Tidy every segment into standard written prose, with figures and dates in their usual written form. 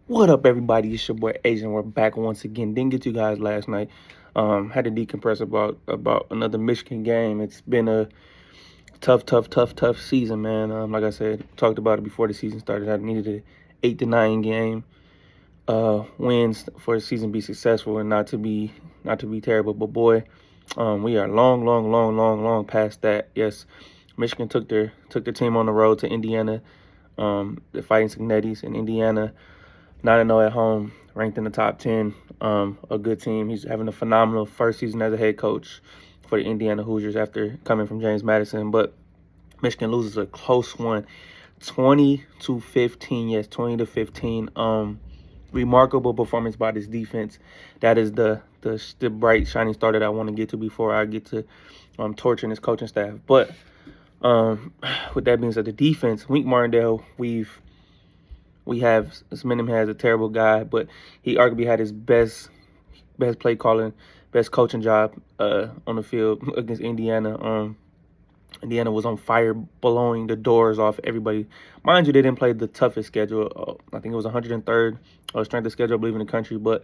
What up, everybody? It's your boy Asian. We're back once again. Didn't get you guys last night. Had to decompress about another Michigan game. It's been a tough season, man. Like I said, talked about it before the season started. I needed a 8 to 9 game wins for the season to be successful and not to be terrible. But boy, we are long past that. Yes, Michigan took their team on the road to Indiana. The Fighting Cincinnati's in Indiana. 9-0 at home, ranked in the top 10. A good team. He's having a phenomenal first season as a head coach for the Indiana Hoosiers after coming from James Madison. But Michigan loses a close one, 20-15. Yes, 20-15. Remarkable performance by this defense. That is the bright shining star that I want to get to before I get to torturing this coaching staff. But with that being said, the defense, Wink Martindale, we have Smitty has a terrible guy, but he arguably had his best play calling, best coaching job on the field against Indiana. Indiana was on fire, blowing the doors off everybody. Mind you, they didn't play the toughest schedule. I think it was 103rd strength of schedule, I believe, in the country. But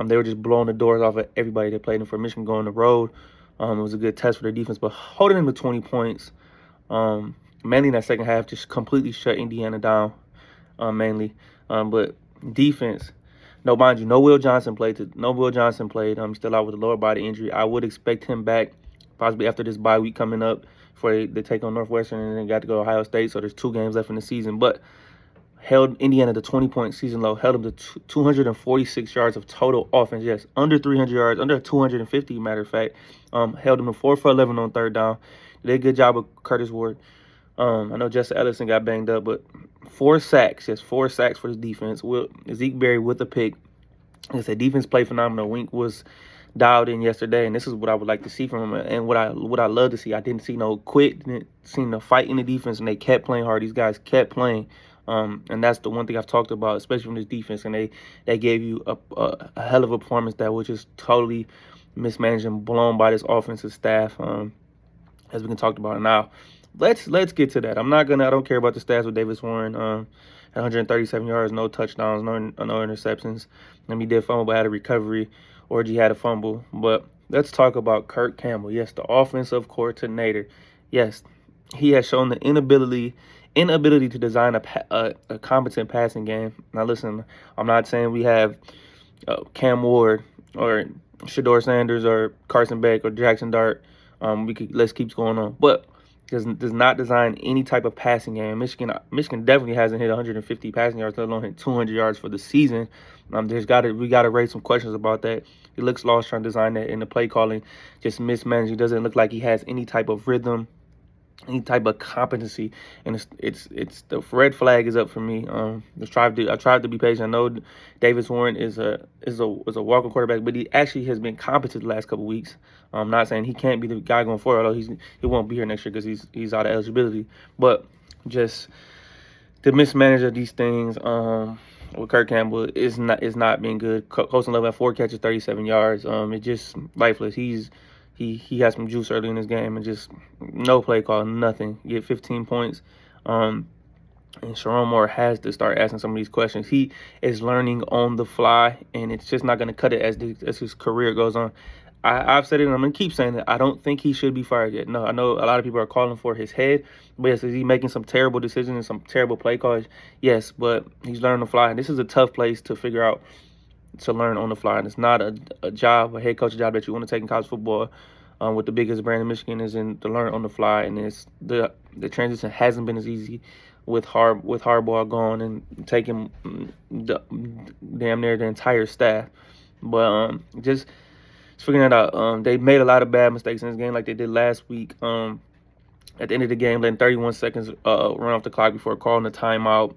they were just blowing the doors off of everybody that played. And for Michigan going on the road, it was a good test for their defense. But holding them to 20 points, mainly in that second half, just completely shut Indiana down. Mainly. But defense, no, mind you, no Will Johnson played. He's still out with a lower body injury. I would expect him back possibly after this bye week coming up before they take on Northwestern and then got to go to Ohio State. So there's 2 games left in the season. But held Indiana to 20-point season low, held them to 246 yards of total offense. Yes, under 300 yards, under 250, matter of fact. Held them to 4 for 11 on third down. Did a good job with Curtis Ward. I know Justin Ellison got banged up, but 4 sacks. Yes, 4 sacks for his defense. Zeke Berry with a pick. Like I said, defense played phenomenal. Wink was dialed in yesterday, and this is what I would like to see from him. And what I love to see, I didn't see no quit, didn't see no fight in the defense, and they kept playing hard. These guys kept playing. And that's the one thing I've talked about, especially from this defense. And they gave you a hell of a performance that was just totally mismanaged and blown by this offensive staff, as we can talk about it now. Let's get to that. I don't care about the stats with Davis Warren. 137 yards, no touchdowns, no interceptions. He did fumble, but had a recovery. Orji had a fumble. But let's talk about Kirk Campbell. Yes, the offensive coordinator. Yes, he has shown the inability to design a competent passing game. Now, listen, I'm not saying we have Cam Ward or Shedeur Sanders or Carson Beck or Jackson Dart. Let's keep going on, but does not design any type of passing game. Michigan definitely hasn't hit 150 passing yards, let alone hit 200 yards for the season. We got to raise some questions about that. He looks lost trying to design that, in the play calling just mismanaged. He doesn't look like he has any type of rhythm, any type of competency, and it's the red flag is up for me. I tried to be patient. I know Davis Warren is a walking quarterback, but he actually has been competent the last couple of weeks. I'm not saying he can't be the guy going forward, although he won't be here next year because he's out of eligibility. But just the mismanage of these things with Kirk Campbell is not being good. Colson Love had 4 catches, 37 yards. It's just lifeless. He has some juice early in this game and just no play call, nothing. Get 15 points. And Sharon Moore has to start asking some of these questions. He is learning on the fly, and it's just not going to cut it as his career goes on. I've said it, and I'm going to keep saying it. I don't think he should be fired yet. No, I know a lot of people are calling for his head, but yes, is he making some terrible decisions and some terrible play calls? Yes, but he's learning on the fly, and this is a tough place to figure out, to learn on the fly. And it's not a head coach job that you want to take in college football. With the biggest brand in Michigan is to learn on the fly, and it's the transition hasn't been as easy with Harbaugh gone and taking damn near the entire staff. But just figuring it out. They made a lot of bad mistakes in this game, like they did last week. At the end of the game, letting 31 seconds run off the clock before calling the timeout.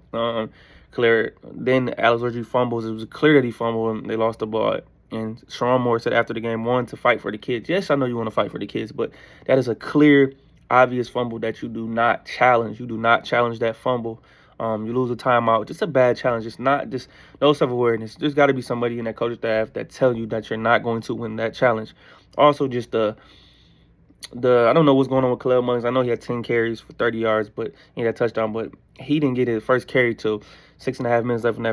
Clear. Then Alex Orji fumbles. It was clear that he fumbled, and they lost the ball. And Sharon Moore said after the game, one, to fight for the kids. Yes, I know you want to fight for the kids, but that is a clear, obvious fumble that you do not challenge. You do not challenge that fumble. You lose a timeout. Just a bad challenge. It's not just no self-awareness. There's got to be somebody in that coaching staff that tell you that you're not going to win that challenge. Also, just I don't know what's going on with Kalel Mullins. I know he had 10 carries for 30 yards, but he had a touchdown, but he didn't get his first carry till 6.5 minutes left in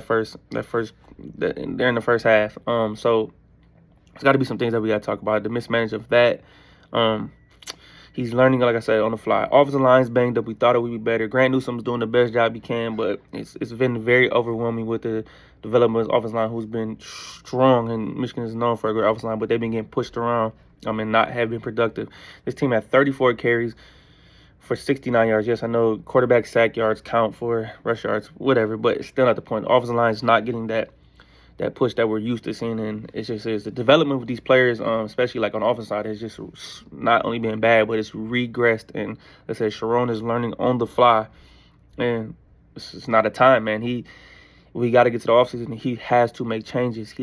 they're in the first half. So there's got to be some things that we got to talk about. The mismanagement of that. He's learning, like I said, on the fly. Offensive line's banged up. We thought it would be better. Grant Newsome's doing the best job he can, but it's been very overwhelming with the development of offensive line, who's been strong, and Michigan is known for a great offensive line, but they've been getting pushed around and not have been productive. This team had 34 carries for 69 yards. Yes, I know quarterback sack yards count for rush yards, whatever, but it's still not the point. The offensive line is not getting that push that we're used to seeing, and it's the development with these players, especially like on the offense side, has just not only been bad, but it's regressed. And let's say Sherrone is learning on the fly, and it's not a time, man. We got to get to the offseason. He has to make changes.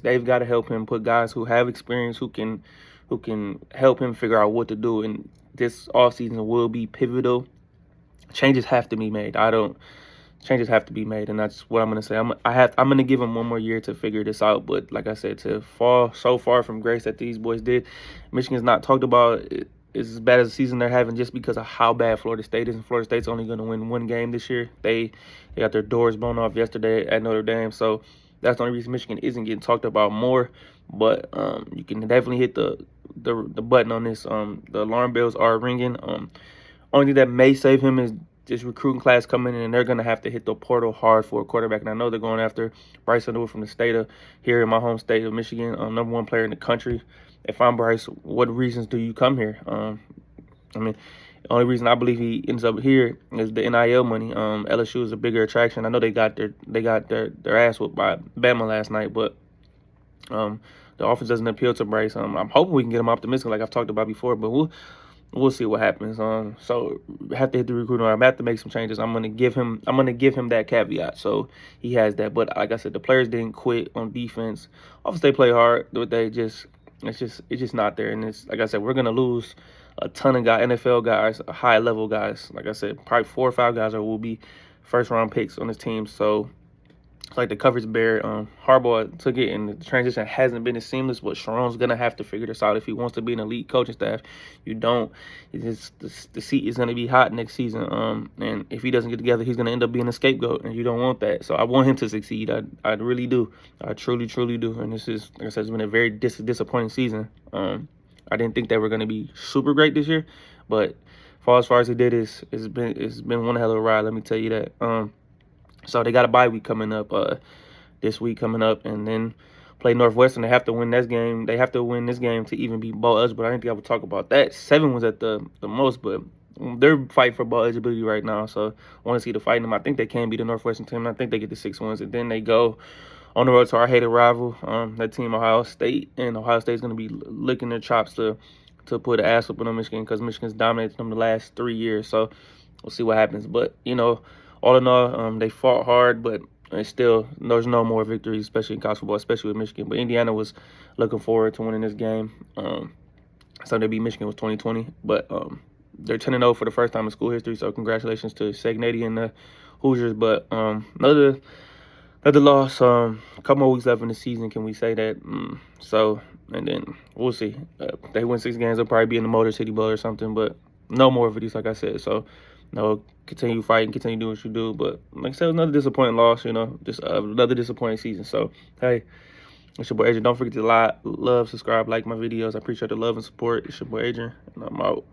They've got to help him put guys who have experience, who can help him figure out what to do. And this offseason will be pivotal. Changes have to be made. Changes have to be made, and that's what I'm going to say. I'm going to give him one more year to figure this out. But like I said, to fall so far from grace that these boys did, Michigan's not talked about. It's as bad as the season they're having just because of how bad Florida State is. And Florida State's only going to win one game this year. They got their doors blown off yesterday at Notre Dame. So that's the only reason Michigan isn't getting talked about more. But you can definitely hit the button on this. The alarm bells are ringing. Only thing that may save him is this recruiting class coming in, and they're going to have to hit the portal hard for a quarterback. And I know they're going after Bryce Underwood from the state of here in my home state of Michigan, #1 player in the country. If I'm Bryce, what reasons do you come here? I mean, the only reason I believe he ends up here is the NIL money. LSU is a bigger attraction. I know they got their ass whooped by Bama last night, but the offense doesn't appeal to Bryce. I'm hoping we can get him optimistic, like I've talked about before, but we'll see what happens. So I have to hit the recruiting. I have to make some changes. I'm gonna give him that caveat, so he has that. But like I said, the players didn't quit on defense. Obviously, they play hard, but it's just not there. And it's like I said, we're gonna lose a ton of guys, NFL guys, high level guys. Like I said, probably 4 or 5 guys will be first round picks on this team. So it's like the coverage bear. Harbaugh took it, and the transition hasn't been as seamless. But Sherrone's gonna have to figure this out if he wants to be an elite coaching staff. You don't. The seat is gonna be hot next season. And if he doesn't get together, he's gonna end up being a scapegoat, and you don't want that. So I want him to succeed. I really do. I truly do. And this is, like I said, it's been a very disappointing season. I didn't think they were gonna be super great this year, but as far as they did, it's been one hell of a ride. Let me tell you that. So they got a bye week coming up, this week coming up, and then play Northwestern. They have to win this game. They have to win this game to even be bowl eligible. I didn't think I would talk about that. 7 was at the most, but they're fighting for bowl eligibility right now. So I want to see the fighting them. I think they can beat the Northwestern team. I think they get the 6 wins, and then they go on the road to our hated rival, that team, Ohio State, and Ohio State's going to be licking their chops to put an ass up on Michigan, because Michigan's dominated them the last 3 years. So we'll see what happens. But all in all, they fought hard, but still, there's no more victories, especially in college football, especially with Michigan. But Indiana was looking forward to winning this game. So they beat Michigan was 2020, but they're 10-0 for the first time in school history. So congratulations to Segnady and the Hoosiers. But another loss. A couple more weeks left in the season. Can we say that? So, and then we'll see. If they win 6 games, they'll probably be in the Motor City Bowl or something. But no more videos, like I said. So, continue fighting, continue doing what you do. But like I said, another disappointing loss, just another disappointing season. So, hey, it's your boy Adrian. Don't forget to love, subscribe, like my videos. I appreciate the love and support. It's your boy Adrian, and I'm out.